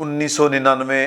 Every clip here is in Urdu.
1999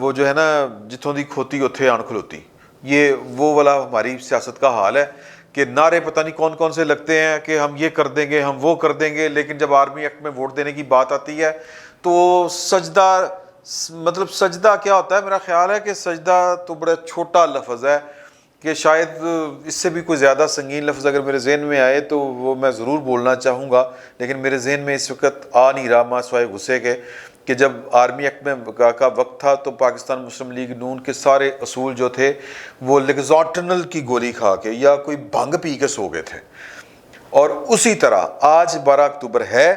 وہ جو ہے نا جتوں دی کھوتی اتھے آن کھلوتی، یہ وہ والا ہماری سیاست کا حال ہے کہ نعرے پتہ نہیں کون کون سے لگتے ہیں کہ ہم یہ کر دیں گے، ہم وہ کر دیں گے، لیکن جب آرمی ایکٹ میں ووٹ دینے کی بات آتی ہے تو سجدہ، مطلب سجدہ کیا ہوتا ہے؟ میرا خیال ہے کہ سجدہ تو بڑا چھوٹا لفظ ہے، کہ شاید اس سے بھی کوئی زیادہ سنگین لفظ اگر میرے ذہن میں آئے تو وہ میں ضرور بولنا چاہوں گا، لیکن میرے ذہن میں اس وقت آ نہیں رہا ماں سوائے غصے کے، کہ جب آرمی ایکٹ میں کا وقت تھا تو پاکستان مسلم لیگ نون کے سارے اصول جو تھے وہ لیگزاٹنل کی گولی کھا کے یا کوئی بھنگ پی کے سو گئے تھے. اور اسی طرح آج 12 اکتوبر ہے،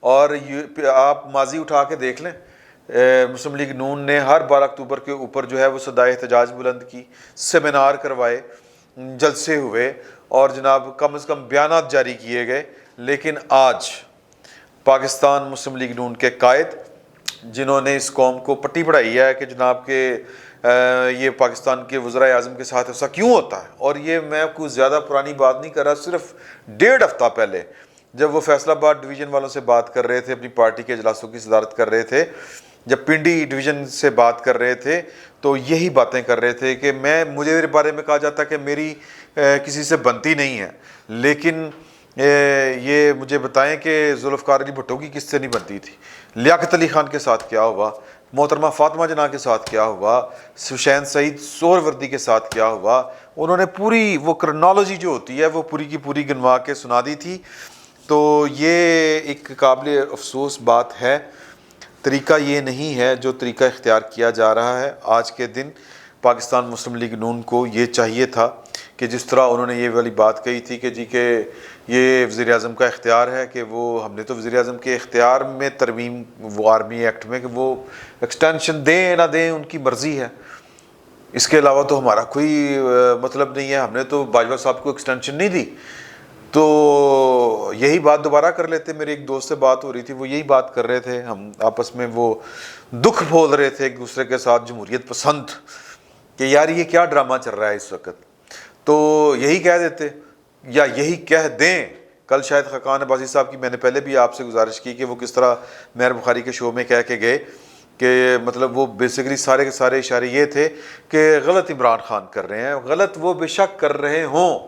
اور آپ ماضی اٹھا کے دیکھ لیں، مسلم لیگ نون نے ہر 12 اکتوبر کے اوپر جو ہے وہ صدائے احتجاج بلند کی، سیمینار کروائے، جلسے ہوئے، اور جناب کم از کم بیانات جاری کیے گئے. لیکن آج پاکستان مسلم لیگ نون کے قائد، جنہوں نے اس قوم کو پٹی پڑھائی ہے کہ جناب کہ یہ پاکستان کے وزرائے اعظم کے ساتھ ایسا کیوں ہوتا ہے، اور یہ میں کوئی زیادہ پرانی بات نہیں کر رہا، صرف 1.5 ہفتہ پہلے جب وہ فیصل آباد ڈویژن والوں سے بات کر رہے تھے، اپنی پارٹی کے اجلاسوں کی صدارت کر رہے تھے، جب پنڈی ڈویژن سے بات کر رہے تھے تو یہی باتیں کر رہے تھے کہ مجھے میرے بارے میں کہا جاتا کہ میری کسی سے بنتی نہیں ہے، لیکن یہ مجھے بتائیں کہ ذوالفقار علی بھٹو کی کس سے نہیں بنتی تھی، لیاقت علی خان کے ساتھ کیا ہوا، محترمہ فاطمہ جناح کے ساتھ کیا ہوا، حسین سعید سہروردی کے ساتھ کیا ہوا. انہوں نے پوری وہ کرنالوجی جو ہوتی ہے وہ پوری کی پوری گنوا کے سنا دی تھی. تو یہ ایک قابل افسوس بات ہے. طریقہ یہ نہیں ہے جو طریقہ اختیار کیا جا رہا ہے. آج کے دن پاکستان مسلم لیگ نون کو یہ چاہیے تھا کہ جس طرح انہوں نے یہ والی بات کہی تھی کہ جی کہ یہ وزیر اعظم کا اختیار ہے، کہ وہ ہم نے تو وزیر اعظم کے اختیار میں ترمیم وہ آرمی ایکٹ میں کہ وہ ایکسٹینشن دیں نہ دیں ان کی مرضی ہے، اس کے علاوہ تو ہمارا کوئی مطلب نہیں ہے. ہم نے تو باجوہ صاحب کو ایکسٹینشن نہیں دی. تو یہی بات دوبارہ کر لیتے. میرے ایک دوست سے بات ہو رہی تھی، وہ یہی بات کر رہے تھے، ہم آپس میں وہ دکھ بول رہے تھے ایک دوسرے کے ساتھ، جمہوریت پسند، کہ یار یہ کیا ڈرامہ چل رہا ہے اس وقت. تو یہی کہہ دیتے یا یہی کہہ دیں. کل شاید خاقان عباسی صاحب کی میں نے پہلے بھی آپ سے گزارش کی کہ وہ کس طرح مہر بخاری کے شو میں کہہ کے گئے کہ مطلب وہ بیسیکلی سارے کے سارے اشارے یہ تھے کہ غلط عمران خان کر رہے ہیں. غلط وہ بے شک کر رہے ہوں،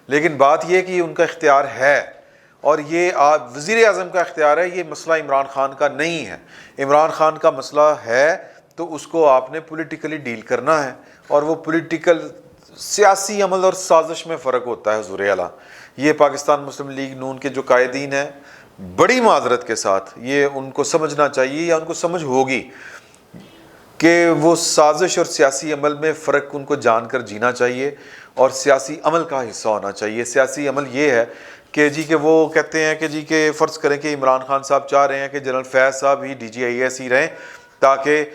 لیکن بات یہ کہ ان کا اختیار ہے، اور یہ وزیر اعظم کا اختیار ہے. یہ مسئلہ عمران خان کا نہیں ہے. عمران خان کا مسئلہ ہے تو اس کو آپ نے پولیٹیکلی ڈیل کرنا ہے، اور وہ پولیٹیکل سیاسی عمل اور سازش میں فرق ہوتا ہے حضور اعلیٰ. یہ پاکستان مسلم لیگ نون کے جو قائدین ہیں، بڑی معذرت کے ساتھ یہ ان کو سمجھنا چاہیے، یا ان کو سمجھ ہوگی کہ وہ سازش اور سیاسی عمل میں فرق ان کو جان کر جینا چاہیے، اور سیاسی عمل کا حصہ ہونا چاہیے. سیاسی عمل یہ ہے کہ جی کہ وہ کہتے ہیں کہ جی کہ فرض کریں کہ عمران خان صاحب چاہ رہے ہیں کہ جنرل فیض صاحب ہی DGIS ہی رہیں، تاکہ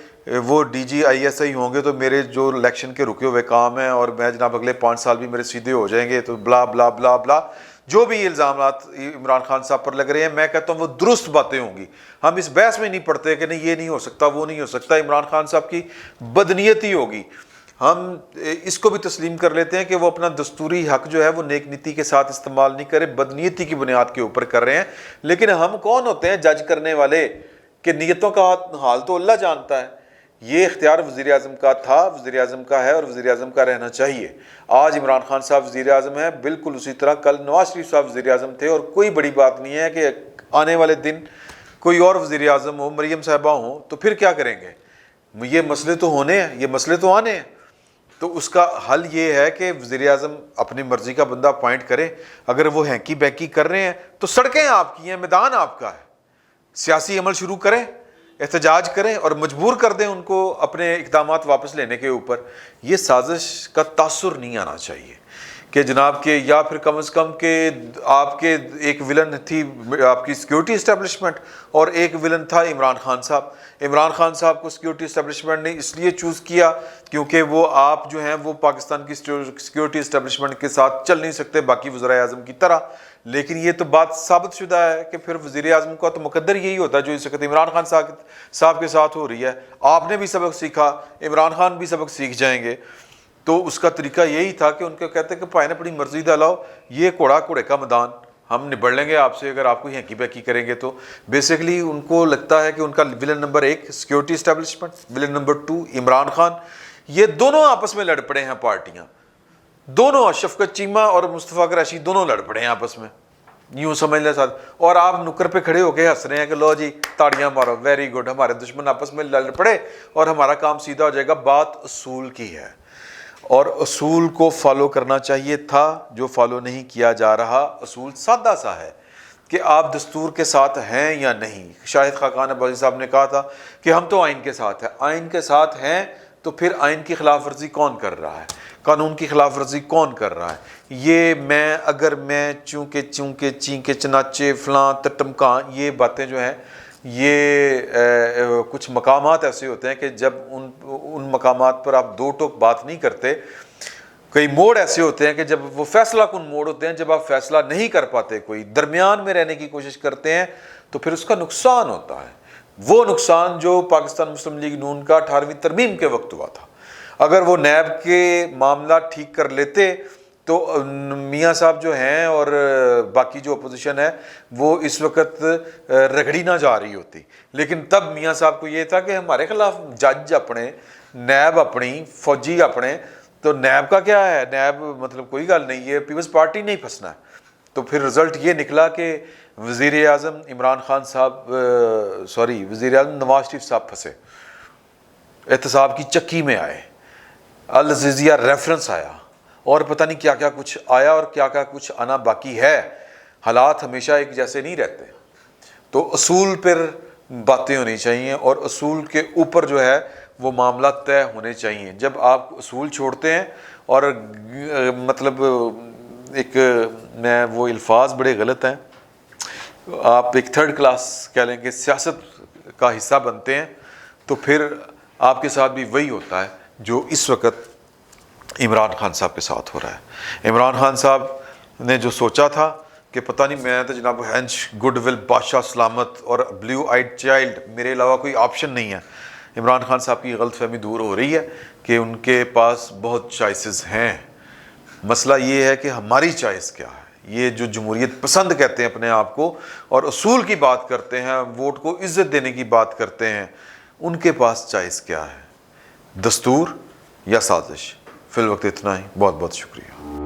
وہ DGIS ہوں گے تو میرے جو الیکشن کے رکے ہوئے کام ہیں اور میں جناب اگلے 5 سال بھی میرے سیدھے ہو جائیں گے، تو بلا بلا بلا بلا جو بھی الزامات عمران خان صاحب پر لگ رہے ہیں، میں کہتا ہوں وہ درست باتیں ہوں گی. ہم اس بحث میں نہیں پڑتے کہ نہیں یہ نہیں ہو سکتا، وہ نہیں ہو سکتا. عمران خان صاحب کی بدنیتی ہوگی، ہم اس کو بھی تسلیم کر لیتے ہیں کہ وہ اپنا دستوری حق جو ہے وہ نیک نیتی کے ساتھ استعمال نہیں کرے، بدنیتی کی بنیاد کے اوپر کر رہے ہیں. لیکن ہم کون ہوتے ہیں جج کرنے والے؟ کہ نیتوں کا حال تو اللہ جانتا ہے. یہ اختیار وزیر اعظم کا تھا، وزیر اعظم کا ہے، اور وزیر اعظم کا رہنا چاہیے. آج عمران خان صاحب وزیر اعظم ہے، بالکل اسی طرح کل نواز شریف صاحب وزیر اعظم تھے، اور کوئی بڑی بات نہیں ہے کہ آنے والے دن کوئی اور وزیر اعظم ہو، مریم صاحبہ ہوں، تو پھر کیا کریں گے؟ یہ مسئلے تو ہونے ہیں، یہ مسئلے تو آنے ہیں. تو اس کا حل یہ ہے کہ وزیر اعظم اپنی مرضی کا بندہ اپوائنٹ کرے. اگر وہ ہینکی بینکی کر رہے ہیں تو سڑکیں آپ کی ہیں، میدان آپ کا ہے. سیاسی عمل شروع کریں، احتجاج کریں، اور مجبور کر دیں ان کو اپنے اقدامات واپس لینے کے اوپر. یہ سازش کا تاثر نہیں آنا چاہیے کہ جناب کہ یا پھر کم از کم کہ آپ کے ایک ولن تھی آپ کی سیکیورٹی اسٹیبلشمنٹ، اور ایک ولن تھا عمران خان صاحب. عمران خان صاحب کو سیکیورٹی اسٹیبلشمنٹ نے اس لیے چوز کیا کیونکہ وہ آپ جو ہیں وہ پاکستان کی سیکیورٹی اسٹیبلشمنٹ کے ساتھ چل نہیں سکتے باقی وزرائے اعظم کی طرح. لیکن یہ تو بات ثابت شدہ ہے کہ پھر وزیر اعظم کا تو مقدر یہی ہوتا ہے جو اس وقت عمران خان صاحب کے ساتھ ہو رہی ہے. آپ نے بھی سبق سیکھا، عمران خان بھی سبق سیکھ جائیں گے. تو اس کا طریقہ یہی تھا کہ ان کو کہتے کہ پائے نے اپنی مرضی دا لاؤ، یہ کوڑا کوڑے کا میدان، ہم نبڑ لیں گے آپ سے اگر آپ کو ہینکی بیکی کریں گے تو. بیسیکلی ان کو لگتا ہے کہ ان کا ولن نمبر 1 سیکورٹی اسٹیبلشمنٹ, ولن نمبر 2 عمران خان, یہ دونوں آپس میں لڑ پڑے ہیں پارٹیاں, دونوں شفقت چیمہ اور مصطفیٰ قریشی دونوں لڑ پڑے ہیں آپس میں, یوں سمجھ لیں ساتھ. اور آپ نکر پہ کھڑے ہو کے ہنس رہے ہیں کہ لو جی تاڑیاں مارو, ویری گڈ, ہمارے دشمن آپس میں لڑ پڑے اور ہمارا کام سیدھا ہو جائے گا. بات اصول کی ہے اور اصول کو فالو کرنا چاہیے تھا, جو فالو نہیں کیا جا رہا. اصول سادہ سا ہے کہ آپ دستور کے ساتھ ہیں یا نہیں. شاہد خاقان عباسی صاحب نے کہا تھا کہ ہم تو آئین کے ساتھ ہیں. آئین کے ساتھ ہیں تو پھر آئین کی خلاف ورزی کون کر رہا ہے, قانون کی خلاف ورزی کون کر رہا ہے؟ یہ اگر میں چونکہ چینکے چناچے فلاں تٹمکاں, یہ باتیں جو ہیں یہ کچھ مقامات ایسے ہوتے ہیں کہ جب ان مقامات پر آپ دو ٹوک بات نہیں کرتے. کئی موڑ ایسے ہوتے ہیں کہ جب وہ فیصلہ کن موڑ ہوتے ہیں, جب آپ فیصلہ نہیں کر پاتے, کوئی درمیان میں رہنے کی کوشش کرتے ہیں تو پھر اس کا نقصان ہوتا ہے. وہ نقصان جو پاکستان مسلم لیگ نون کا 18ویں ترمیم کے وقت ہوا تھا, اگر وہ نیب کے معاملہ ٹھیک کر لیتے تو میاں صاحب جو ہیں اور باقی جو اپوزیشن ہے وہ اس وقت رگڑی نہ جا رہی ہوتی. لیکن تب میاں صاحب کو یہ تھا کہ ہمارے خلاف جج اپنے, نیب اپنی, فوجی اپنے, تو نیب کا کیا ہے, نیب مطلب کوئی گل نہیں, یہ پیپلز پارٹی نہیں پھنسنا ہے. تو پھر رزلٹ یہ نکلا کہ وزیر اعظم عمران خان صاحب وزیر اعظم نواز شریف صاحب پھنسے, احتساب کی چکی میں آئے, العزیزیہ ریفرنس آیا, اور پتہ نہیں کیا کیا کچھ آیا اور کیا کیا کچھ آنا باقی ہے. حالات ہمیشہ ایک جیسے نہیں رہتے. تو اصول پر باتیں ہونی چاہیے اور اصول کے اوپر جو ہے وہ معاملات طے ہونے چاہیے. جب آپ اصول چھوڑتے ہیں اور مطلب ایک میں وہ الفاظ بڑے غلط ہیں, آپ ایک تھرڈ کلاس کہہ لیں کہ سیاست کا حصہ بنتے ہیں, تو پھر آپ کے ساتھ بھی وہی ہوتا ہے جو اس وقت عمران خان صاحب کے ساتھ ہو رہا ہے. عمران خان صاحب نے جو سوچا تھا کہ پتہ نہیں میں تو جناب ہینچ گڈ ول بادشاہ سلامت اور بلیو آئیڈ چائلڈ, میرے علاوہ کوئی آپشن نہیں ہے. عمران خان صاحب کی غلط فہمی دور ہو رہی ہے کہ ان کے پاس بہت چوائسز ہیں. مسئلہ یہ ہے کہ ہماری چوائس کیا ہے. یہ جو جمہوریت پسند کہتے ہیں اپنے آپ کو اور اصول کی بات کرتے ہیں, ووٹ کو عزت دینے کی بات کرتے ہیں, ان کے پاس چوائس کیا ہے, دستور یا سازش؟ فی الوقت اتنا ہی. بہت بہت شکریہ.